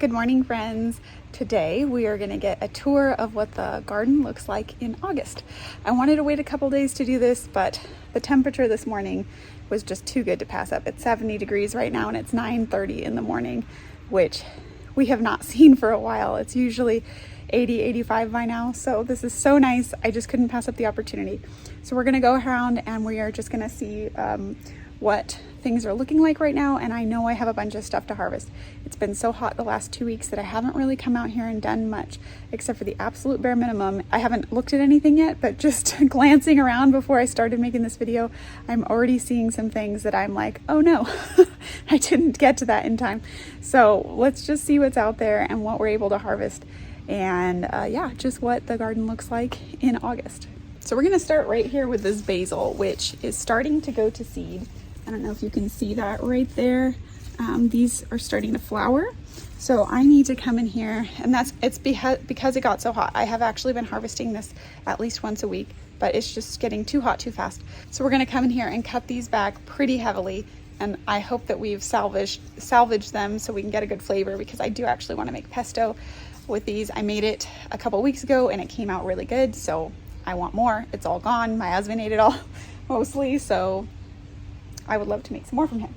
Good morning, friends. Today we are going to get a tour of what the garden looks like in August. I wanted to wait a couple days to do this, but the temperature this morning was just too good to pass up. It's 70 degrees right now and it's 9:30 in the morning, which we have not seen for a while. It's usually 80, 85 by now. So this is so nice. I just couldn't pass up the opportunity. So we're going to go around and we are just going to see what things are looking like right now. And I know I have a bunch of stuff to harvest. It's been so hot the last 2 weeks that I haven't really come out here and done much except for the absolute bare minimum. I haven't looked at anything yet, but just glancing around before I started making this video, I'm already seeing some things that I'm like, oh no, I didn't get to that in time. So let's just see what's out there and what we're able to harvest. And yeah, just what the garden looks like in August. So we're gonna start right here with this basil, which is starting to go to seed. I don't know if you can see that right there. These are starting to flower. So I need to come in here, and it's because it got so hot. I have actually been harvesting this at least once a week, but it's just getting too hot too fast. So we're gonna come in here and cut these back pretty heavily, and I hope that we've salvaged them so we can get a good flavor, because I do actually wanna make pesto with these. I made it a couple weeks ago and it came out really good, so I want more. It's all gone. My husband ate it all mostly, so I would love to make some more from him.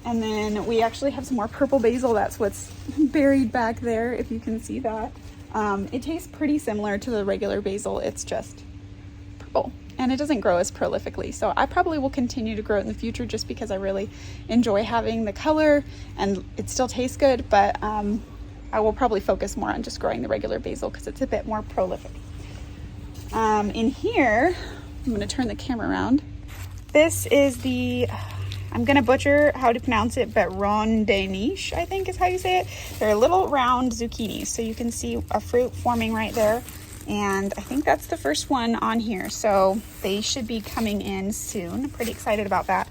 And then we actually have some more purple basil. That's what's buried back there, if you can see that. It tastes pretty similar to the regular basil. It's just purple and it doesn't grow as prolifically. So I probably will continue to grow it in the future just because I really enjoy having the color and it still tastes good, but I will probably focus more on just growing the regular basil because it's a bit more prolific. In here, I'm gonna turn the camera around. This is the, I'm gonna butcher how to pronounce it, but ronde-niche, I think is how you say it. They're little round zucchinis. So you can see a fruit forming right there. And I think that's the first one on here. So they should be coming in soon. I'm pretty excited about that.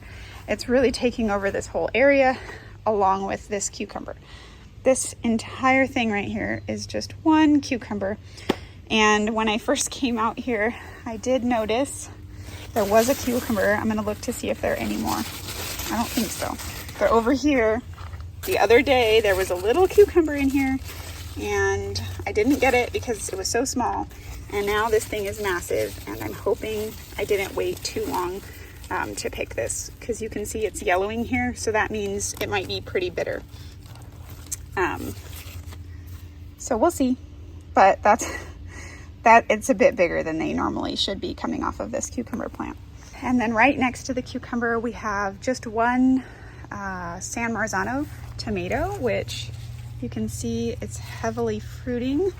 It's really taking over this whole area along with this cucumber. This entire thing right here is just one cucumber. And when I first came out here, I did notice there was a cucumber. I'm gonna look to see if there are any more. I don't think so. But over here, the other day, there was a little cucumber in here and I didn't get it because it was so small. And now this thing is massive and I'm hoping I didn't wait too long to pick this, because you can see it's yellowing here. So that means it might be pretty bitter. So we'll see, but it's a bit bigger than they normally should be coming off of this cucumber plant. And then right next to the cucumber, we have just one San Marzano tomato, which you can see it's heavily fruiting.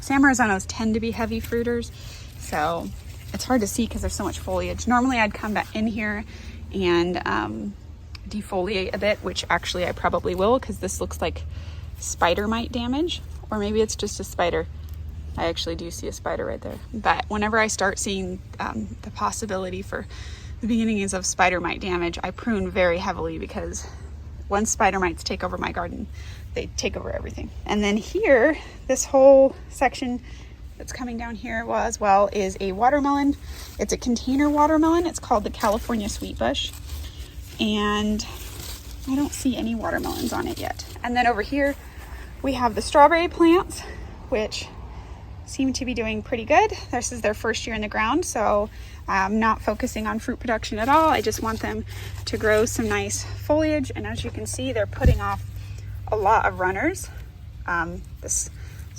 San Marzanos tend to be heavy fruiters, so it's hard to see because there's so much foliage. Normally I'd come back in here and defoliate a bit, which actually I probably will, because this looks like spider mite damage, or maybe it's just a spider. I actually do see a spider right there. But whenever I start seeing the possibility for the beginnings of spider mite damage, I prune very heavily, because once spider mites take over my garden, they take over everything. And then here, this whole section that's coming down here as well is a watermelon. It's a container watermelon. It's called the California Sweet Bush. And I don't see any watermelons on it yet. And then over here, we have the strawberry plants, which seem to be doing pretty good. This is their first year in the ground, so I'm not focusing on fruit production at all. I just want them to grow some nice foliage, and as you can see, they're putting off a lot of runners. This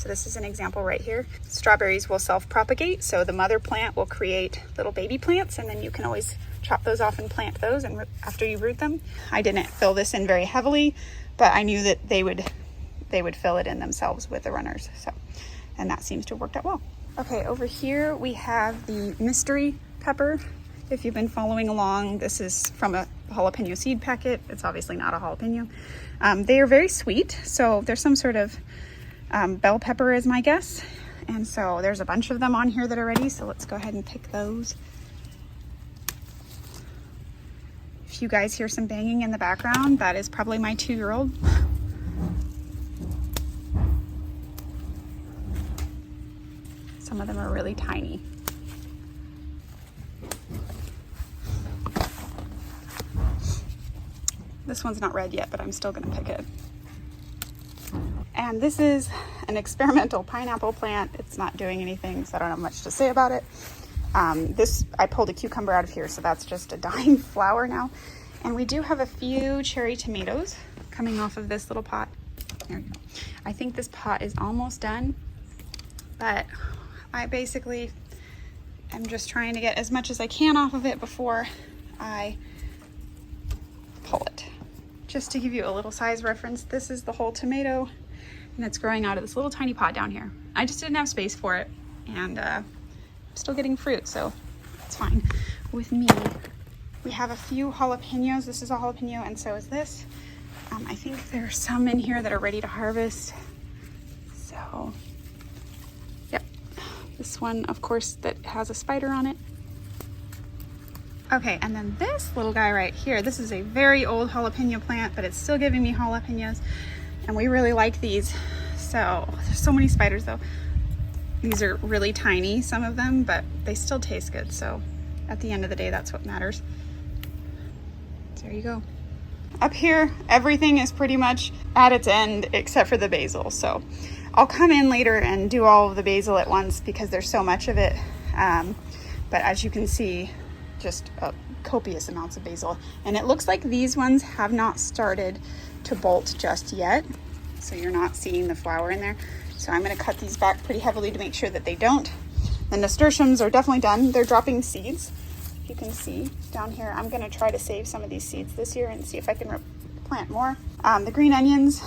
is an example right here. Strawberries will self-propagate, so the mother plant will create little baby plants, and then you can always chop those off and plant those and after you root them. I didn't fill this in very heavily, but I knew that they would fill it in themselves with the runners. And that seems to have worked out well. Okay, over here we have the mystery pepper. If you've been following along, this is from a jalapeno seed packet. It's obviously not a jalapeno. They are very sweet, so there's some sort of bell pepper is my guess. And so there's a bunch of them on here that are ready, so let's go ahead and pick those. If you guys hear some banging in the background, that is probably my 2-year-old. Some of them are really tiny. This one's not red yet, but I'm still gonna pick it. And this is an experimental pineapple plant. It's not doing anything, so I don't have much to say about it. I pulled a cucumber out of here, so that's just a dying flower now. And we do have a few cherry tomatoes coming off of this little pot. There we go. I think this pot is almost done, but I basically am just trying to get as much as I can off of it before I pull it. Just to give you a little size reference, this is the whole tomato, and it's growing out of this little tiny pot down here. I just didn't have space for it, and I'm still getting fruit, so it's fine with me. We have a few jalapenos. This is a jalapeno, and so is this. I think there are some in here that are ready to harvest. So, yep. This one, of course, that has a spider on it. Okay, and then this little guy right here, this is a very old jalapeno plant, but it's still giving me jalapenos, and we really like these. So, there's so many spiders though. These are really tiny, some of them, but they still taste good. So, at the end of the day, that's what matters. So there you go. Up here, everything is pretty much at its end except for the basil. So I'll come in later and do all of the basil at once because there's so much of it. But as you can see, just copious amounts of basil. And it looks like these ones have not started to bolt just yet. So you're not seeing the flower in there. So I'm going to cut these back pretty heavily to make sure that they don't. The nasturtiums are definitely done. They're dropping seeds. You can see down here, I'm going to try to save some of these seeds this year and see if I can plant more. The green onions,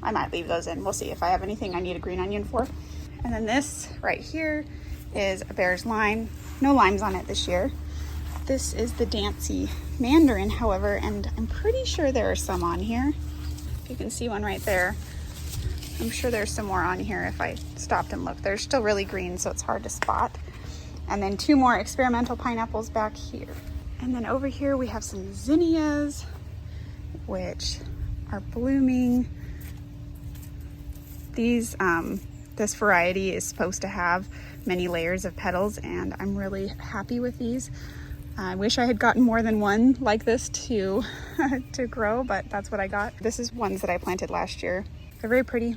I might leave those in. We'll see if I have anything I need a green onion for. And then this right here is a bear's lime. No limes on it this year. This is the Dancy mandarin, however, and I'm pretty sure there are some on here. You can see one right there. I'm sure there's some more on here if I stopped and looked. They're still really green, so it's hard to spot. And then two more experimental pineapples back here. And then over here we have some zinnias, which are blooming. These, this variety is supposed to have many layers of petals, and I'm really happy with these. I wish I had gotten more than one like this to, to grow, but that's what I got. This is ones that I planted last year. They're very pretty.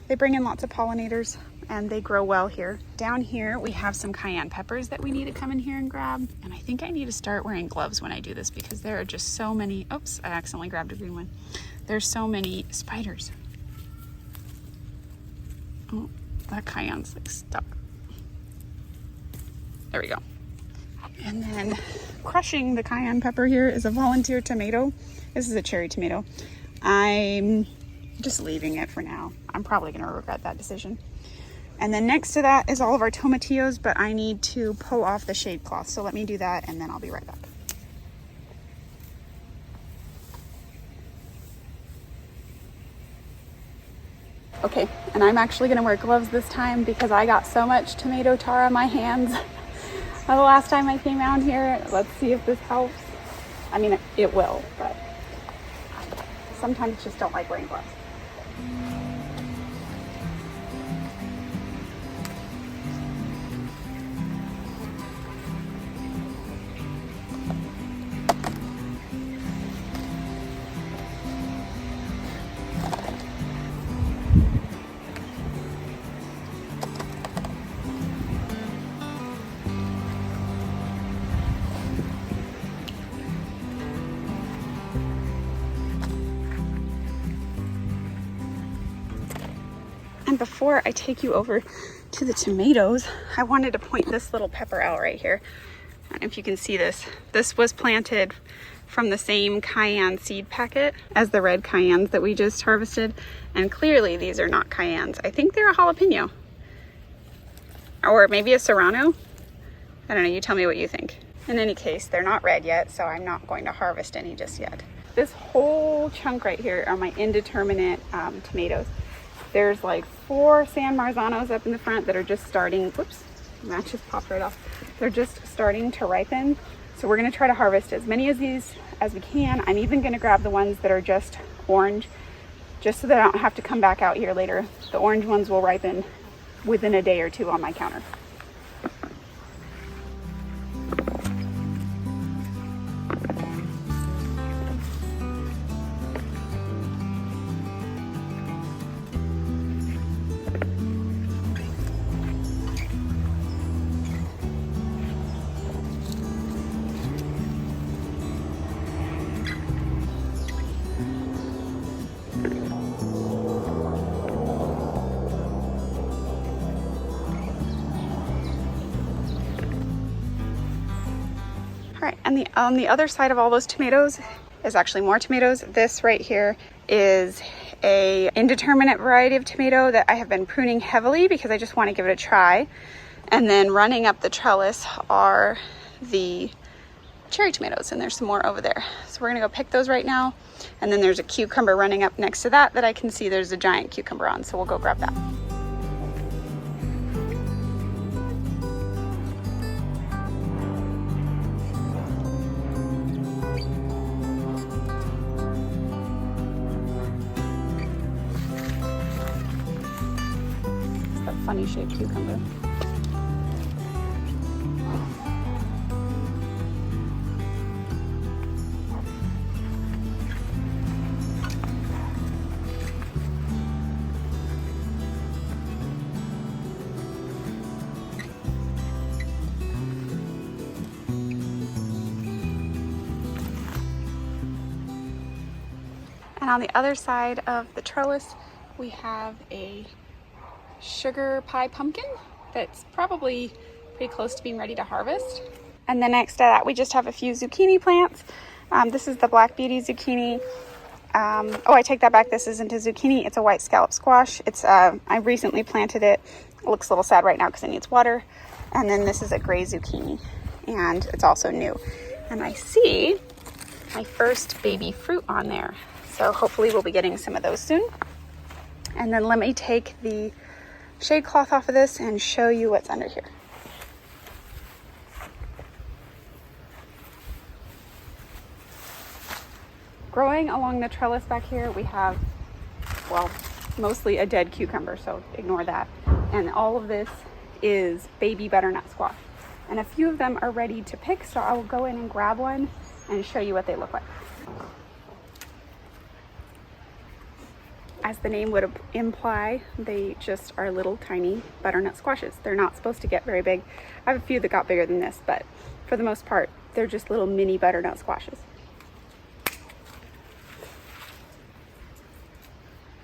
They bring in lots of pollinators, and they grow well here. Down here, we have some cayenne peppers that we need to come in here and grab. And I think I need to start wearing gloves when I do this because there are just so many, oops, I accidentally grabbed a green one. There's so many spiders. Oh, that cayenne's like stuck. There we go. And then crushing the cayenne pepper here is a volunteer tomato. This is a cherry tomato. I'm just leaving it for now. I'm probably gonna regret that decision. And then next to that is all of our tomatillos, but I need to pull off the shade cloth. So let me do that and then I'll be right back. Okay, and I'm actually gonna wear gloves this time because I got so much tomato tar on my hands the last time I came out here. Let's see if this helps. I mean, it will, but I sometimes just don't like wearing gloves. And before I take you over to the tomatoes, I wanted to point this little pepper out right here. I don't know if you can see this. This was planted from the same cayenne seed packet as the red cayennes that we just harvested. And clearly these are not cayennes. I think they're a jalapeno. Or maybe a serrano. I don't know, you tell me what you think. In any case, they're not red yet, so I'm not going to harvest any just yet. This whole chunk right here are my indeterminate tomatoes. There's like 4 San Marzanos up in the front that are just starting, whoops, that just popped right off. They're just starting to ripen. So we're gonna try to harvest as many of these as we can. I'm even gonna grab the ones that are just orange, just so that I don't have to come back out here later. The orange ones will ripen within a day or two on my counter. And on the other side of all those tomatoes is actually more tomatoes. This right here is a indeterminate variety of tomato that I have been pruning heavily because I just want to give it a try. And then running up the trellis are the cherry tomatoes, and there's some more over there. So we're gonna go pick those right now. And then there's a cucumber running up next to that I can see there's a giant cucumber on, so we'll go grab that. It's that funny shaped cucumber. And on the other side of the trellis, we have a sugar pie pumpkin that's probably pretty close to being ready to harvest. And then next to that, we just have a few zucchini plants. This is the Black Beauty zucchini. Oh, I take that back. This isn't a zucchini. It's a white scallop squash. I recently planted it. It looks a little sad right now because it needs water. And then this is a gray zucchini, and it's also new. And I see my first baby fruit on there. So hopefully we'll be getting some of those soon. And then let me take the shade cloth off of this and show you what's under here. Growing along the trellis back here, we have, well, mostly a dead cucumber, so ignore that. And all of this is baby butternut squash. And a few of them are ready to pick, so I will go in and grab one and show you what they look like. As the name would imply, they just are little tiny butternut squashes. They're not supposed to get very big. I have a few that got bigger than this, but for the most part, they're just little mini butternut squashes.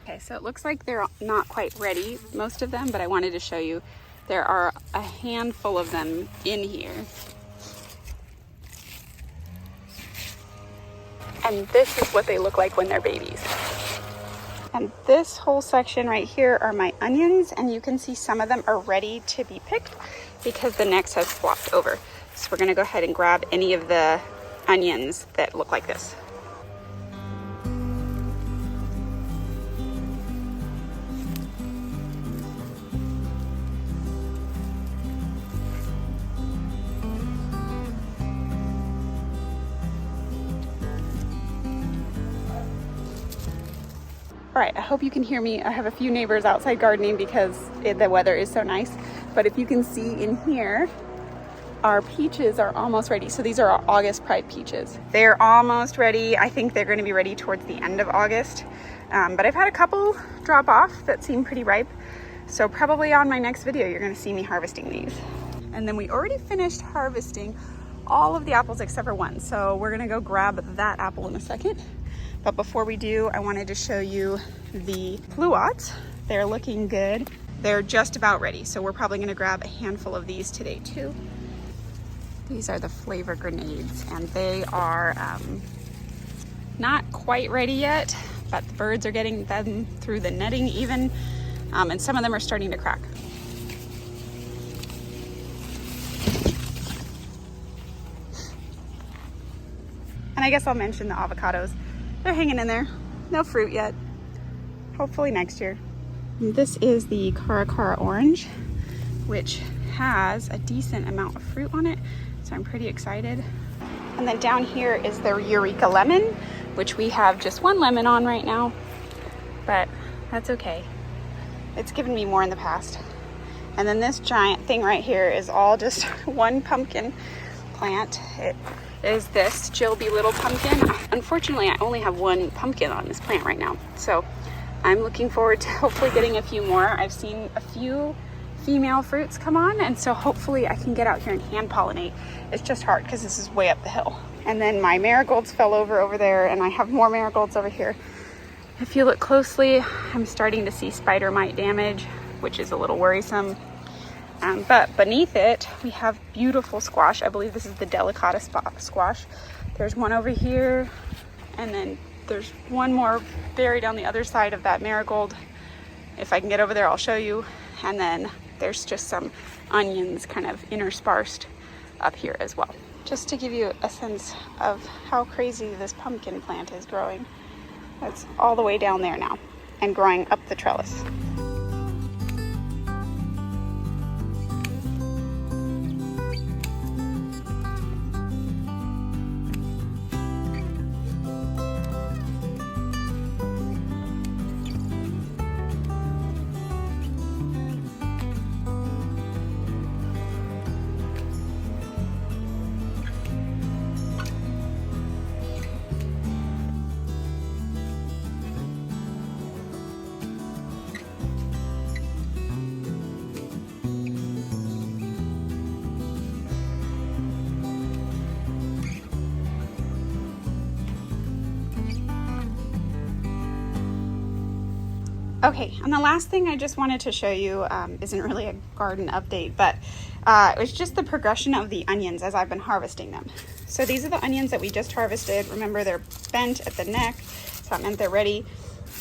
Okay, so it looks like they're not quite ready, most of them, but I wanted to show you there are a handful of them in here. And this is what they look like when they're babies. And this whole section right here are my onions, and you can see some of them are ready to be picked because the necks have flopped over. So we're gonna go ahead and grab any of the onions that look like this. All right, I hope you can hear me. I have a few neighbors outside gardening because the weather is so nice. But if you can see in here, our peaches are almost ready. So these are our August Pride peaches. They're almost ready. I think they're gonna be ready towards the end of August. But I've had a couple drop off that seem pretty ripe. So probably on my next video, you're gonna see me harvesting these. And then we already finished harvesting all of the apples except for one. So we're gonna go grab that apple in a second. But before we do, I wanted to show you the pluots. They're looking good. They're just about ready. So we're probably gonna grab a handful of these today too. These are the flavor grenades, and they are not quite ready yet, but the birds are getting them through the netting even, and some of them are starting to crack. And I guess I'll mention the avocados. They're hanging in there. No fruit yet. Hopefully next year. And this is the Cara orange, which has a decent amount of fruit on it. So I'm pretty excited. And then down here is the Eureka lemon, which we have just one lemon on right now, but that's okay. It's given me more in the past. And then this giant thing right here is all just one pumpkin plant. It is this Jilby little pumpkin. Unfortunately, I only have one pumpkin on this plant right now. So I'm looking forward to hopefully getting a few more. I've seen a few female fruits come on, and so hopefully I can get out here and hand pollinate. It's just hard because this is way up the hill. And then my marigolds fell over there, and I have more marigolds over here. If you look closely, I'm starting to see spider mite damage, which is a little worrisome. But beneath it, we have beautiful squash. I believe this is the delicata squash. There's one over here, and then there's one more buried on the other side of that marigold. If I can get over there, I'll show you. And then there's just some onions kind of interspersed up here as well. Just to give you a sense of how crazy this pumpkin plant is growing. It's all the way down there now and growing up the trellis. Okay, and the last thing I just wanted to show you isn't really a garden update, but it was just the progression of the onions as I've been harvesting them. So these are the onions that we just harvested. Remember, they're bent at the neck, so that meant they're ready.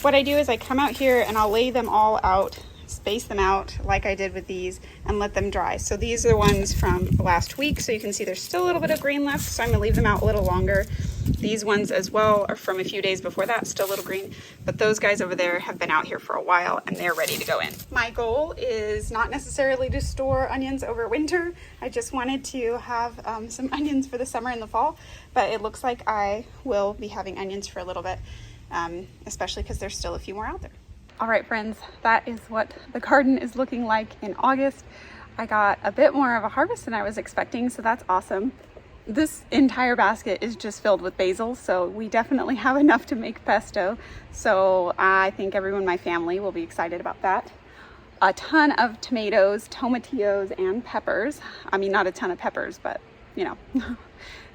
What I do is I come out here and I'll lay them all out, space them out like I did with these, and let them dry. So these are the ones from last week, so you can see there's still a little bit of green left, so I'm gonna leave them out a little longer. These ones as well are from a few days before that, still a little green, but those guys over there have been out here for a while and they're ready to go in. My goal is not necessarily to store onions over winter. I just wanted to have some onions for the summer and the fall, but it looks like I will be having onions for a little bit, especially because there's still a few more out there. All right, friends, that is what the garden is looking like in August. I got a bit more of a harvest than I was expecting, so that's awesome. This entire basket is just filled with basil, so we definitely have enough to make pesto. So I think everyone in my family will be excited about that. A ton of tomatoes, tomatillos, and peppers. I mean, not a ton of peppers, but you know,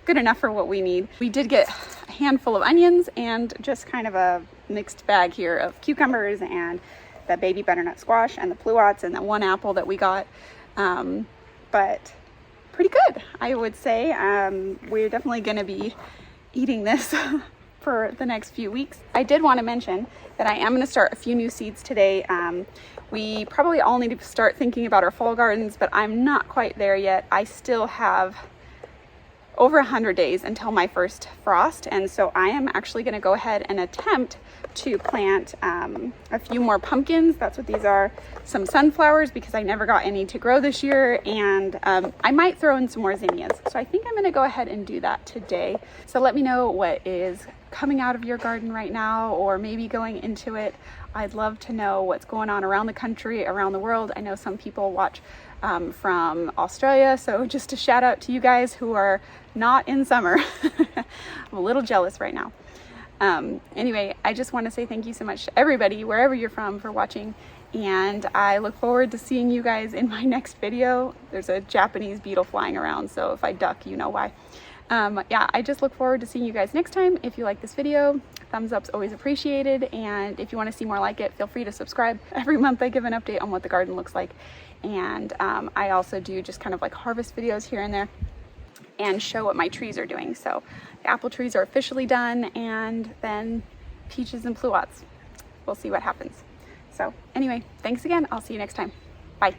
good enough for what we need. We did get a handful of onions and just kind of a mixed bag here of cucumbers and the baby butternut squash and the pluots and the one apple that we got. But pretty good, I would say. We're definitely going to be eating this for the next few weeks. I did want to mention that I am going to start a few new seeds today. We probably all need to start thinking about our fall gardens, but I'm not quite there yet. I still have over 100 days until my first frost, and so I am actually going to go ahead and attempt to plant a few more pumpkins. That's what these are. Some sunflowers, because I never got any to grow this year, and I might throw in some more zinnias. So I think I'm going to go ahead and do that today. So let me know what is coming out of your garden right now, or maybe going into it. I'd love to know what's going on around the country, around the world. I know some people watch from Australia, so just a shout out to you guys who are not in summer. I'm a little jealous right now. Anyway, I just want to say thank you so much to everybody, wherever you're from, for watching, and I look forward to seeing you guys in my next video. There's a Japanese beetle flying around, so if I duck, you know why. Yeah, I just look forward to seeing you guys next time. If you like this video, thumbs up's always appreciated, and if you want to see more like it, feel free to subscribe. Every month I give an update on what the garden looks like, and I also do just kind of like harvest videos here and there and show what my trees are doing. So the apple trees are officially done, and then peaches and pluots. We'll see what happens. So anyway, thanks again. I'll see you next time. Bye.